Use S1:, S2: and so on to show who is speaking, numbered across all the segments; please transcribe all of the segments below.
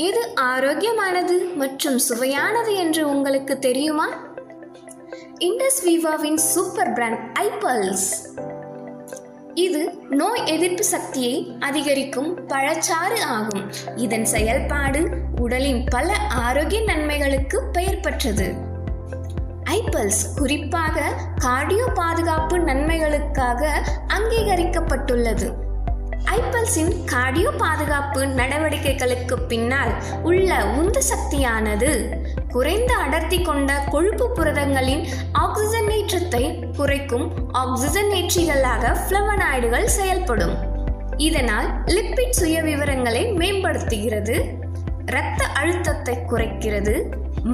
S1: எது ஆரோக்கியமானது மற்றும் சுவையானது என்று உங்களுக்கு தெரியுமா? இண்டஸ் விவாவின் சூப்பர் பிராண்ட் ஐபல்ஸ். இது நோய் எதிர்ப்பு சக்தியை அதிகரிக்கும் பழச்சாறு ஆகும். இதன் செயல்பாடு உடலின் பல ஆரோக்கிய நன்மைகளுக்கு பெயர் பெற்றது. ஐபல்ஸ் குறிப்பாக கார்டியோ பாதுகாப்பு நன்மைகளுக்காக அங்கீகரிக்கப்பட்டுள்ளது. ஐபல்ஸின் கார்டியோ பாதுகாப்பு நடவடிக்கைகளுக்கு பின்னால் உள்ள உந்து சக்தியானது குறைந்த அடர்த்தி கொண்ட கொழுப்பு புரதங்களின் ஆக்சிஜனேற்றத்தை குறைக்கும் ஆக்சிஜனேற்றிகளாக ஃப்ளவனாய்டுகள் செயல்படும். இதனால் லிப்பிட் சுயவிவரங்களை மேம்படுத்துகிறது, இரத்த அழுத்தத்தை குறைக்கிறது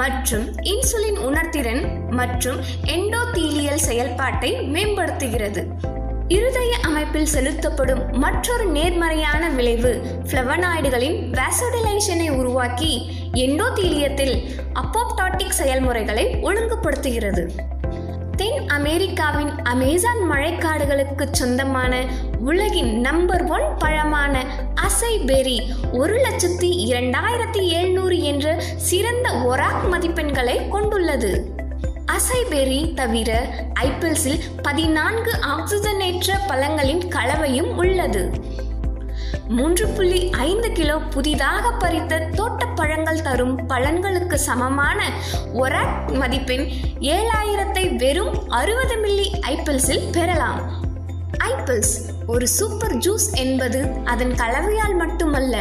S1: மற்றும் இன்சுலின் உணர்திறன் மற்றும் எண்டோதீலியல் செயல்பாட்டை மேம்படுத்துகிறது. இருதய அமைப்பில் செலுத்தப்படும் மற்றொரு நேர்மறையான விளைவு ஃப்ளவனாய்டுகளின் வாசோடைலேஷனை உருவாக்கி எண்டோதீலியத்தில் அப்போப்டாட்டிக் செயல்முறைகளை ஒழுங்குபடுத்துகிறது. தென் அமெரிக்காவின் அமேசான் மழைக்காடுகளுக்கு சொந்தமான உலகின் நம்பர் 1 பழமான அசை பெர்ரி 1,02,700 என்ற சிறந்த ஒராக் மதிப்பெண்களை கொண்டுள்ளது. அசை பெர்ரி தவிர ஐபல்ஸில் 14 ஆக்சிஜனேற்ற பழங்களின் கலவையும் உள்ளது. 3.5 கிலோ புதிதாக பறித்த தோட்டப்பழங்கள் தரும் பலன்களுக்கு சமமான ஒராக் மதிப்பெண் 7,000 வெறும் 60 மில்லி ஐபல்ஸில் பெறலாம். ஐபல்ஸ் ஒரு சூப்பர் ஜூஸ் என்பது அதன் கலவையால் மட்டுமல்ல,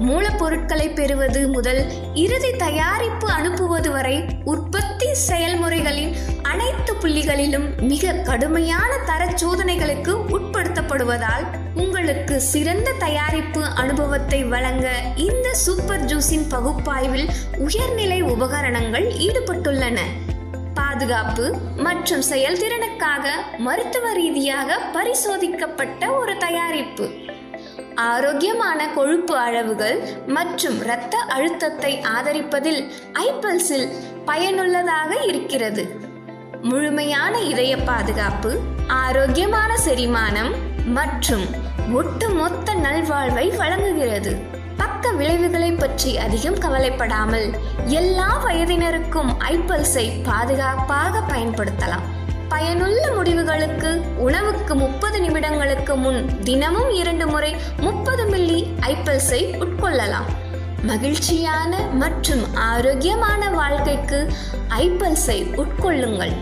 S1: மூலப்பொருட்களை பெறுவது முதல் இறுதி தயாரிப்பு அனுப்புவது வரை உற்பத்தி செயல்முறைகளின் அனைத்து புள்ளிகளிலும் மிக கடுமையான தர சோதனைகளுக்கு உட்படுத்தப்படுவதால் உங்களுக்கு சிறந்த தயாரிப்பு அனுபவத்தை வழங்க இந்த சூப்பர் ஜூஸின் பகுப்பாய்வில் உயர்நிலை உபகரணங்கள் ஈடுபட்டுள்ளன. பாதுகாப்பு மற்றும் செயல்திறனுக்காக மருத்துவ ரீதியாக பரிசோதிக்கப்பட்ட ஒரு தயாரிப்பு. ஆரோக்கியமான கொழுப்பு அளவுகள் மற்றும் இரத்த அழுத்தத்தை ஆதரிப்பதில் ஐபல்ஸில் பயனுள்ளதாக இருக்கிறது. முழுமையான இதய பாதுகாப்பு, ஆரோக்கியமான செரிமானம் மற்றும் ஒட்டுமொத்த நல்வாழ்வை வழங்குகிறது. பக்க விளைவுகளை பற்றி அதிகம் கவலைப்படாமல் எல்லா வயதினருக்கும் ஐபல்ஸை பாதுகாப்பாக பயன்படுத்தலாம். பயனுள்ள முடிவுகளுக்கு உணவுக்கு 30 நிமிடங்களுக்கு முன் தினமும் 2 முறை 30 மில்லி ஐபல்ஸை உட்கொள்ளலாம். மகிழ்ச்சியான மற்றும் ஆரோக்கியமான வாழ்க்கைக்கு ஐபல்ஸை உட்கொள்ளுங்கள்.